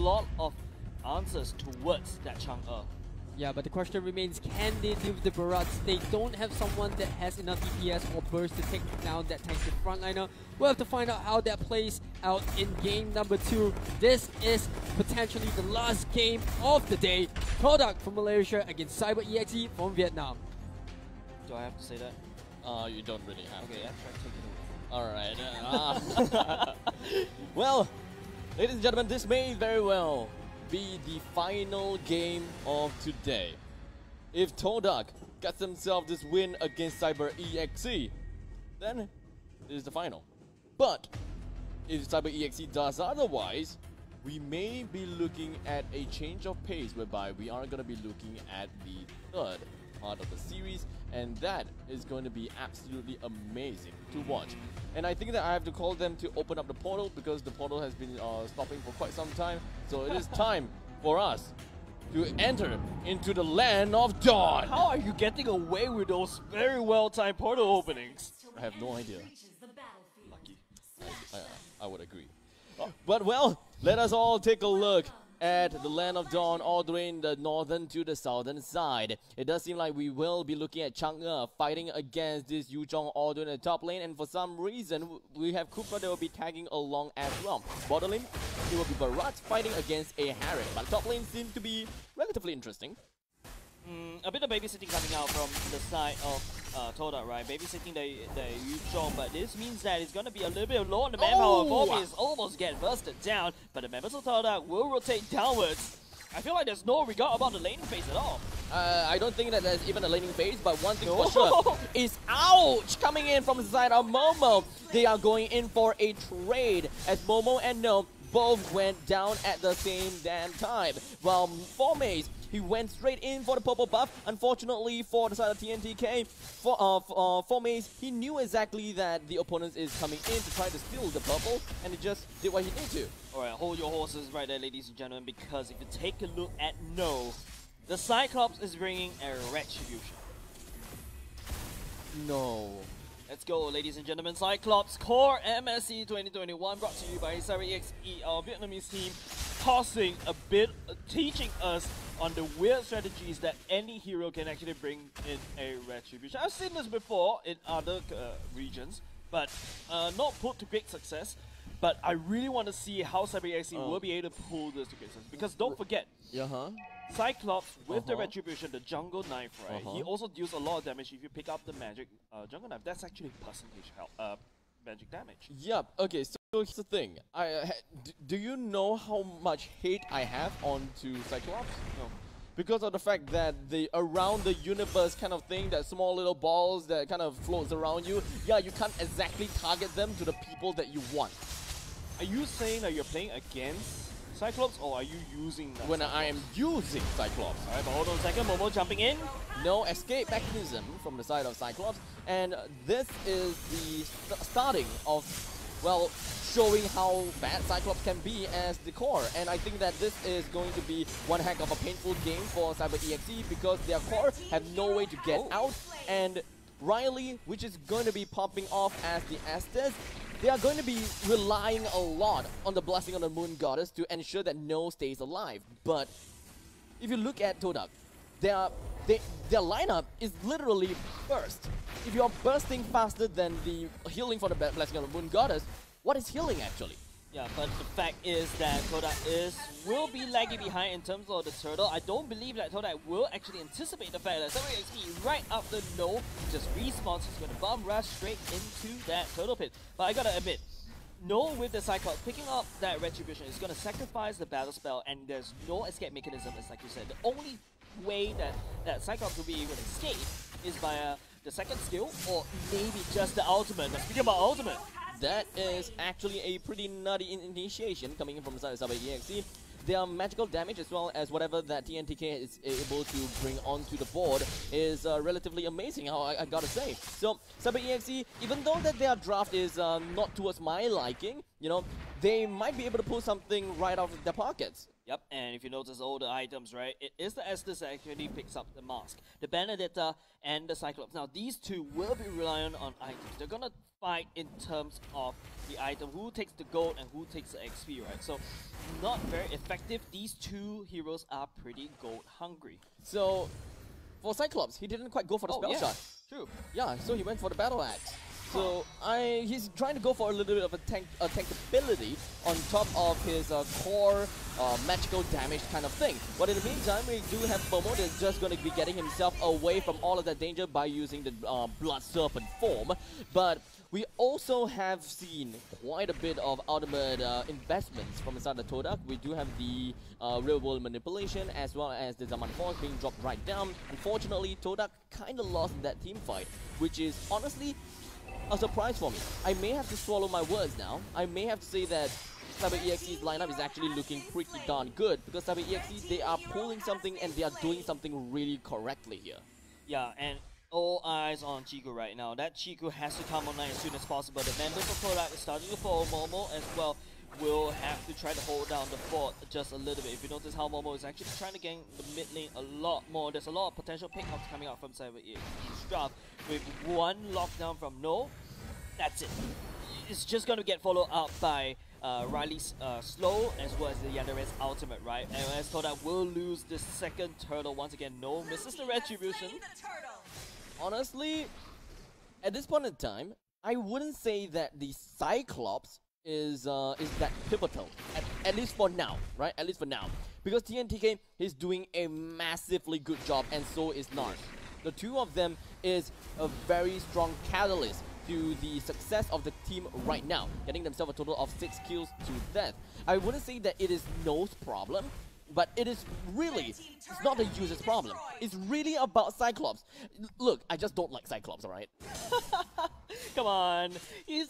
lot of answers towards that Chang'e. Yeah, but the question remains, can they deal with the Barats? They don't have someone that has enough DPS or burst to take down that tanky frontliner. We'll have to find out how that plays out in game number 2. This is potentially the last game of the day. TODAK from Malaysia against Cyber EXE from Vietnam. Do I have to say that? You don't really have Okay, to. Abstract, take it away. Alright. Well, ladies and gentlemen, this may very well be the final game of today. If TODAK gets himself this win against Cyber EXE, then it is the final. But if Cyber EXE does otherwise, we may be looking at a change of pace whereby we are going to be looking at the third part of the series, and that is going to be absolutely amazing to watch. And I think that I have to call them to open up the portal, because the portal has been stopping for quite some time. So it is time for us to enter into the land of dawn. How are you getting away with those very well-timed portal openings? I have no idea. Lucky. I would agree. But well, let us all take a look at the land of dawn all the way in the northern to the southern side. It does seem like we will be looking at Chang'e fighting against this Yuzhong all the way in the top lane, and for some reason we have Cooper that will be tagging along as well. Bottom lane, it will be Barat fighting against a Harry, but top lane seems to be relatively interesting. A bit of babysitting coming out from the side of TODAK, right? Babysitting the Yuzhong, but this means that it's going to be a little bit low on the manpower. Vormis almost get busted down, but the members of TODAK will rotate downwards. I feel like there's no regard about the laning phase at all. I don't think that there's even a laning phase, but one thing for sure is ouch coming in from the side of Momo. They are going in for a trade as Momo and No both went down at the same damn time. While Vormis, he went straight in for the purple buff. Unfortunately for the side of TNTK, for Maze, he knew exactly that the opponent is coming in to try to steal the purple, and he just did what he needed to. Alright, hold your horses right there, ladies and gentlemen, because if you take a look at No, the Cyclops is bringing a retribution. No. Let's go, ladies and gentlemen. Cyclops Core MSC 2021 brought to you by Cyber EXE, our Vietnamese team, tossing a bit, teaching us on the weird strategies that any hero can actually bring in a retribution. I've seen this before in other regions, but not put to great success. But I really want to see how Cyber EXE will be able to pull this to great success. Because don't forget, Cyclops with the retribution, the jungle knife, right? He also deals a lot of damage if you pick up the magic jungle knife. That's actually percentage help, magic damage. Yep. Okay. So here's the thing. Do you know how much hate I have onto Cyclops? No. Because of the fact that the around the universe kind of thing, that small little balls that kind of floats around you. Yeah, you can't exactly target them to the people that you want. Are you saying that you're playing against Cyclops, or are you using that when Cyclops? I am using Cyclops? Alright, but hold on a second. Momo jumping in. No escape mechanism from the side of Cyclops, and this is the starting of, well, showing how bad Cyclops can be as the core. And I think that this is going to be one heck of a painful game for Cyber EXE, because their core have no way to get out, and Riley, which is going to be popping off as the Estes, they are going to be relying a lot on the Blessing of the Moon Goddess to ensure that No stays alive. But if you look at TODAK, their lineup is literally burst. If you are bursting faster than the healing for the Blessing of the Moon Goddess, what is healing actually? Yeah, but the fact is that TODAK will be lagging behind in terms of the turtle. I don't believe that TODAK will actually anticipate the fact that Cyber EXE right after No just respawns. He's going to bomb rush straight into that turtle pit. But I gotta admit, No with the Cyclops picking up that retribution is going to sacrifice the battle spell, and there's no escape mechanism. It's like you said, the only way that Cyclops will be able to escape is via the second skill, or maybe just the ultimate. Now, speaking about ultimate, that is actually a pretty nutty initiation coming in from the side of Cyber EXE. Their magical damage, as well as whatever that TNTK is able to bring onto the board, is relatively amazing, I gotta say. So Cyber EXE, even though that their draft is not towards my liking, you know, they might be able to pull something right out of their pockets. Yep, and if you notice all the items, right, it is the Estes that actually picks up the mask. The Benedetta and the Cyclops. Now, these two will be reliant on items. They're gonna fight in terms of the item, who takes the gold and who takes the XP, right? So, not very effective. These two heroes are pretty gold hungry. So, for Cyclops, he didn't quite go for the spell shot. True. Yeah, so he went for the battle axe. So he's trying to go for a little bit of a tankability on top of his core magical damage kind of thing. But in the meantime, we do have Momo that's just going to be getting himself away from all of that danger by using the Blood Serpent form. But we also have seen quite a bit of ultimate investments from inside the TODAK. We do have the real world manipulation as well as the Zaman Force being dropped right down. Unfortunately, TODAK kind of lost that team fight, which is honestly a surprise for me. I may have to swallow my words now. I may have to say that Cyber EXE's lineup is actually looking pretty darn good, because Cyber EXE, they are pulling something and they are doing something really correctly here. Yeah, and all eyes on Chiku right now. That Chiku has to come online as soon as possible. The members of TODAK is starting to follow Momo as well. Will have to try to hold down the fort just a little bit. If you notice how Momo is actually trying to gain the mid lane a lot more. There's a lot of potential pickups coming out from Cyber EXE's draft. With one lockdown from No, that's it. It's just going to get followed up by Riley's slow as well as the Yandere's ultimate, right? And as TODAK will lose the second turtle once again. No misses the retribution. Honestly, at this point in time, I wouldn't say that the Cyclops is that pivotal, at least for now, right? At least for now, because TNTK is doing a massively good job, and so is Nars. The two of them is a very strong catalyst to the success of the team right now, getting themselves a total of 6 kills to death. I wouldn't say that it is No's problem, but it is really, it's not the user's problem. It's really about Cyclops. Look, I just don't like Cyclops, alright? Come on, he's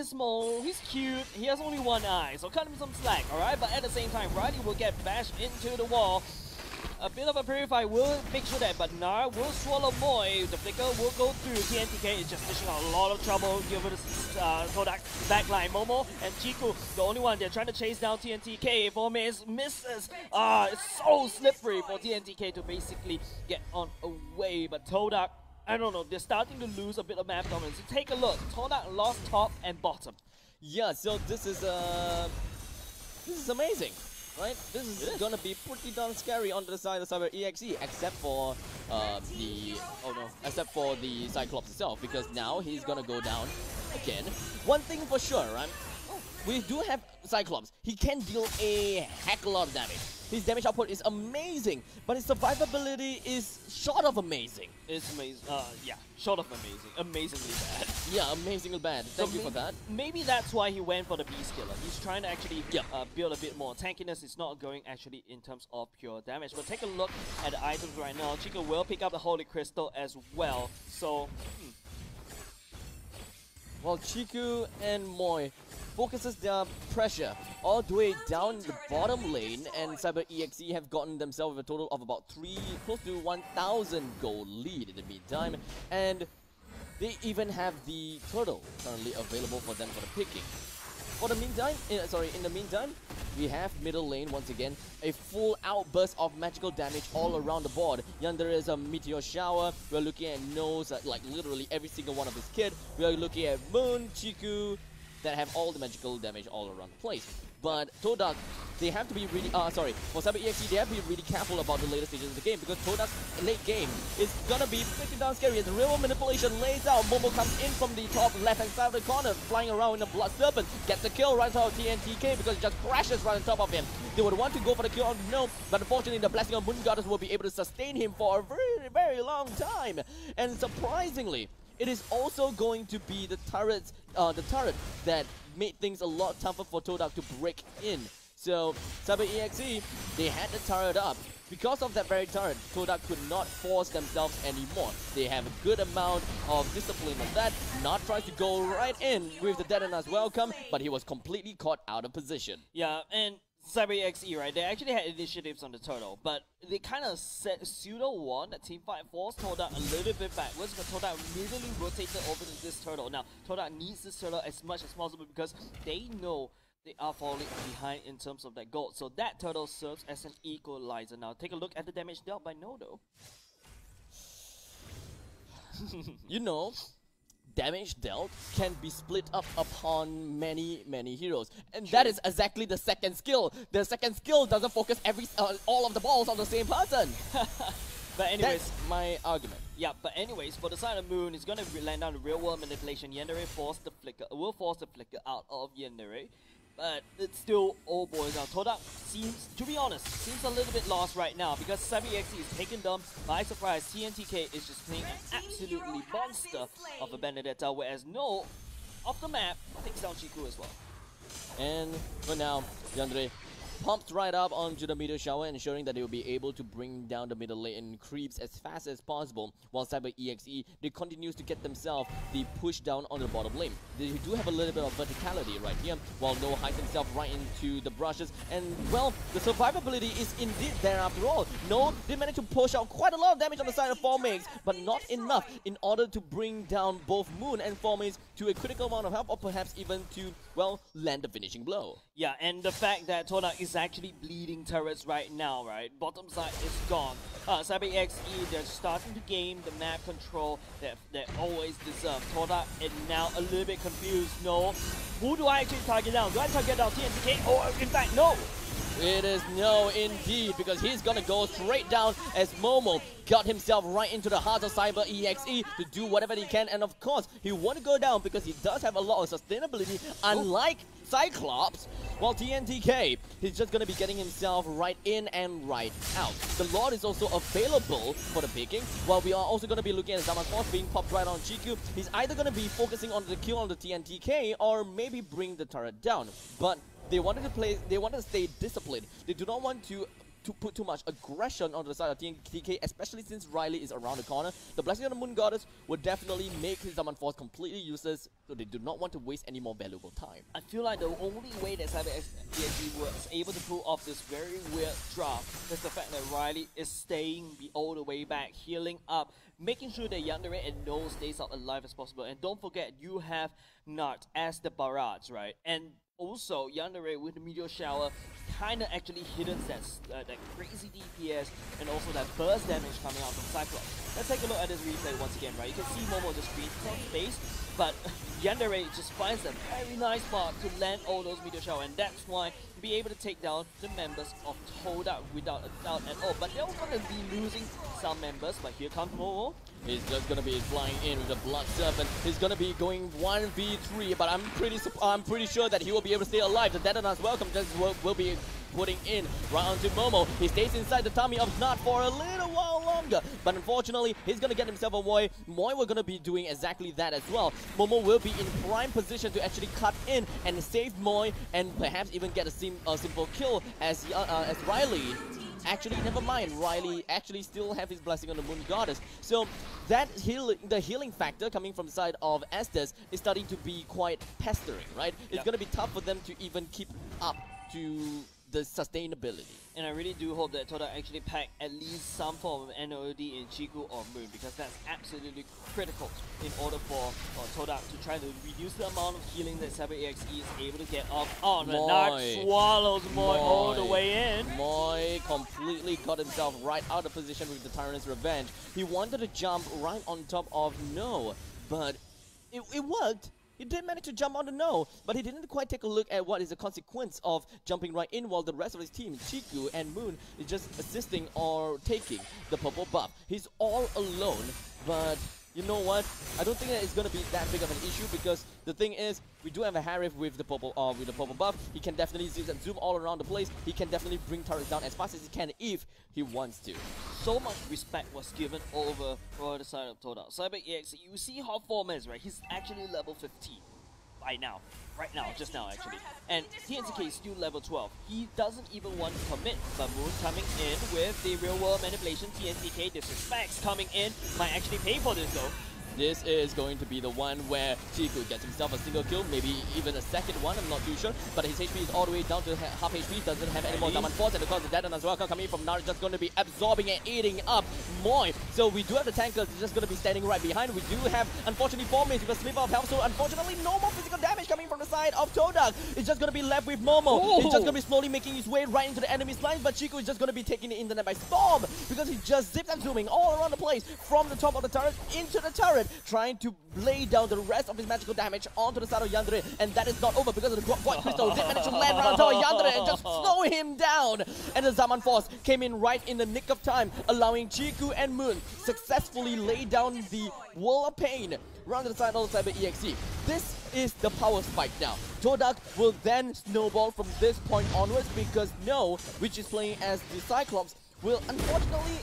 small, he's cute, he has only one eye, so cut him some slack, alright? But at the same time, Riley will get bashed into the wall. A bit of a Purify will make sure that, but Nar will swallow Moy. The Flicker will go through. TNTK is just dishing out a lot of trouble given the TODAK backline. Momo and Chiku, the only one, they're trying to chase down TNTK. 4 minutes misses. It's so slippery for TNTK to basically get on away. But TODAK, I don't know, they're starting to lose a bit of map dominance. So take a look. TODAK lost top and bottom. Yeah, so this is amazing. Right, this is gonna be pretty darn scary on the side of Cyber EXE, except for except for the Cyclops itself, because now he's gonna go down again. One thing for sure, right? We do have Cyclops. He can deal a heck of a lot of damage. His damage output is amazing, but his survivability is short of amazing. It's amazing. Yeah, short of amazing. Amazingly bad. Yeah, amazingly bad. Thank you for that. Maybe that's why he went for the Beast Killer. He's trying to actually build a bit more tankiness. It's not going actually in terms of pure damage. But take a look at the items right now. Chico will pick up the Holy Crystal as well. So, Well, Chiku and Moy focuses their pressure all the way down the bottom lane, and Cyber EXE have gotten themselves a total of about close to 1,000 gold lead in the meantime, and they even have the turtle currently available for them for the picking. For the meantime, in the meantime, we have middle lane once again, a full outburst of magical damage all around the board. Yonder is a meteor shower. We're looking at Nose, like literally every single one of his kid. We are looking at Moon, Chiku, that have all the magical damage all around the place. But TODAK, they have to be really, for Cyber EXE, they have to be really careful about the later stages of the game, because TODAK's late game is gonna be pretty darn scary as the real manipulation lays out. Momo comes in from the top left-hand side of the corner, flying around in a Blood Serpent, gets the kill right on top of TNTK because it just crashes right on top of him. They would want to go for the kill on No, but unfortunately the Blessing of Moon Goddess will be able to sustain him for a very, very long time. And surprisingly, it is also going to be the turret that made things a lot tougher for TODAK to break in. So, Cyber EXE, they had the turret up. Because of that very turret, TODAK could not force themselves anymore. They have a good amount of discipline on that. Not tries to go right in with the Dead and Us welcome, but he was completely caught out of position. Yeah, and Cyber EXE, right, they actually had initiatives on the turtle, but they kind of pseudo-won that teamfight, forced TODAK a little bit backwards, but TODAK immediately rotated over to this turtle. Now, TODAK needs this turtle as much as possible because they know they are falling behind in terms of that gold. So that turtle serves as an equalizer. Now take a look at the damage dealt by Nodo. You know, damage dealt can be split up upon many heroes, and that is exactly the second skill. The second skill doesn't focus all of the balls on the same person. But anyways, that's my argument. Yeah, but anyways, for the side of Moon, it's gonna land on the real world manipulation. Yandere will force the flicker out of Yandere. But it's still, oh boy, now TODAK seems, to be honest, seems a little bit lost right now because EXE is taken down by surprise. TNTK is just playing an absolutely monster of a Benedetta, whereas No, off the map, takes down Chiku as well. And for now, Yandere pumps right up onto the meteor shower, ensuring that they will be able to bring down the middle lane creeps as fast as possible, while EXE, they continues to get themselves the push down on the bottom lane. They do have a little bit of verticality right here, while No hides himself right into the brushes, and well, the survivability is indeed there after all. No did manage to push out quite a lot of damage on the side of Formix, but not enough in order to bring down both Moon and Formix to a critical amount of health, or perhaps even to, well, land the finishing blow. Yeah, and the fact that TODAK is actually bleeding turrets right now, right? Bottom side is gone. EXE, they're starting to gain the map control that they always deserve. TODAK is now a little bit confused. No, who do I actually target down? Do I target down TNTK or in fact No? It is No indeed, because he's gonna go straight down as Momo got himself right into the heart of EXE to do whatever he can, and of course he want to go down because he does have a lot of sustainability, unlike Cyclops. While TNTK, he's just gonna be getting himself right in and right out. The Lord is also available for the picking, while we are also gonna be looking at Zaman Force being popped right on Chiku. He's either gonna be focusing on the kill on the TNTK or maybe bring the turret down. But they wanted to stay disciplined. They do not want to put too much aggression on the side of TNTK, especially since Riley is around the corner. The Blessing of the Moon Goddess would definitely make his Zaman Force completely useless, so they do not want to waste any more valuable time. I feel like the only way that EXE was able to pull off this very weird drop is the fact that Riley is staying all the way back, healing up, making sure that Yandere and No stays out alive as possible. And don't forget, you have Nart as the barrage, right? And also, Yandere with the Meteor Shower kind of actually hidden that crazy DPS and also that burst damage coming out from Cyclops. Let's take a look at this replay once again, right? You can see Momo just screen from space, but Yandere just finds a very nice spot to land all those Meteor Shower, and that's why be able to take down the members of TODAK without a doubt at all. But they're going to be losing some members, but here comes Momo. He's just gonna be flying in with the Blood Serpent. He's gonna be going 1v3, but I'm pretty sure that he will be able to stay alive. The Detonauts welcome just will be putting in right onto Momo. He stays inside the tummy of Nart for a little while longer, but unfortunately he's gonna get himself a Moi. Moi will gonna be doing exactly that as well. Momo will be in prime position to actually cut in and save Moi, and perhaps even get a simple kill as Riley. Actually, never mind. Riley actually still have his Blessing on the Moon Goddess. So that the healing factor coming from the side of Estes is starting to be quite pestering, right? It's going to be tough for them to even keep up to the sustainability. And I really do hope that TODAK actually pack at least some form of NOD in Chiku or Moon, because that's absolutely critical in order for TODAK to try to reduce the amount of healing that EXE is able to get off on. And Nart swallows Moi all the way in. Moi completely got himself right out of position with the Tyrant's Revenge. He wanted to jump right on top of No, but it worked. He did manage to jump on the No, but he didn't quite take a look at what is the consequence of jumping right in while the rest of his team, Chiku and Moon, is just assisting or taking the purple buff. He's all alone, but you know what? I don't think that it's going to be that big of an issue, because the thing is, we do have a Harif with the purple buff. He can definitely zoom all around the place. He can definitely bring turrets down as fast as he can if he wants to. So much respect was given over the side of TODAK. EXE, you see how Form is, right? He's actually level 15 by now. Right now, just now actually. And TNTK is still level 12. He doesn't even want to commit, but Moon coming in with the real world manipulation. TNTK disrespects coming in. Might actually pay for this though. This is going to be the one where Chiku gets himself a single kill, maybe even a second one, I'm not too sure. But his HP is all the way down to half HP, doesn't have any more Zaman Force, and of course the Detonauts welcome coming from Nart, just going to be absorbing and eating up Moi. So we do have the tankers just going to be standing right behind. We do have, unfortunately, 4 mates with a sliver of health. So unfortunately, no more physical damage coming from the side of TODAK. It's just going to be left with Momo. Oh. It's just going to be slowly making his way right into the enemy's lines. But Chiku is just going to be taking the internet by storm because he just zips and zooming all around the place from the top of the turret into the turret, trying to lay down the rest of his magical damage onto the side of Yandere. And that is not over because of the Void Crystal did manage to land right on top of Yandere and just slow him down. And the Zaman Force came in right in the nick of time, allowing Chiku and Moon successfully lay down the Wall of Pain around the side of the Cyber EXE. This is the power spike now. TODAK will then snowball from this point onwards because No, which is playing as the Cyclops, will unfortunately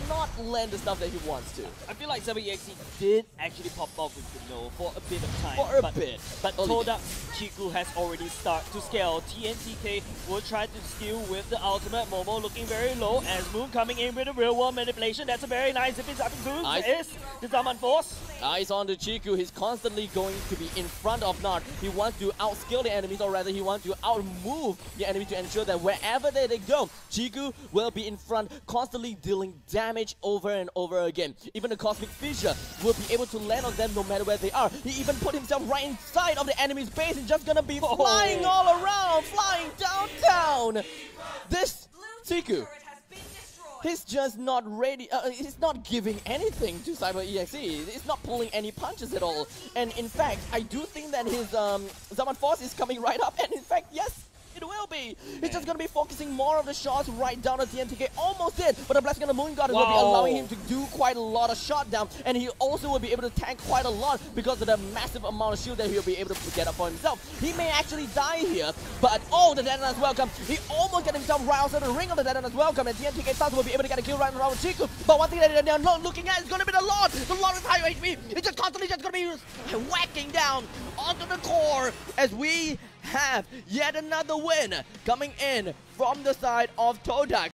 not land the stuff that he wants to. I feel like Cyber EXE did actually pop off with the No for a bit of time. For a bit. But TODAK, Chiku has already started to scale. TNTK will try to steal with the ultimate. Momo looking very low as Moon coming in with a real world manipulation. That's a very nice zipping zapping zoom. Is the Zaman Force. Eyes on the Chiku. He's constantly going to be in front of Nart. He wants to outskill the enemies, or rather he wants to outmove the enemy to ensure that wherever they go, Chiku will be in front, constantly dealing damage over and over again. Even the Cosmic Fissure will be able to land on them no matter where they are. He even put himself right inside of the enemy's base and just gonna be flying all around, flying downtown. This Chiku, he's just not ready. He's not giving anything to Cyber EXE. He's not pulling any punches at all. And in fact, I do think that his Zaman Force is coming right up. And in fact, yes, it will be. He's just going to be focusing more of the shots right down at TNTK. Almost did, but the Blessing of the Moon God will be allowing him to do quite a lot of shot down. And he also will be able to tank quite a lot because of the massive amount of shield that he'll be able to get up for himself. He may actually die here, but the Detonators welcome. He almost got himself right outside the ring of the Detonators welcome, and TNTK Stars will be able to get a kill right around with Chiku. But one thing that they're not looking at is going to be the Lord. The Lord with higher HP. It's just constantly just going to be whacking down onto the core as we have yet another win coming in from the side of TODAK.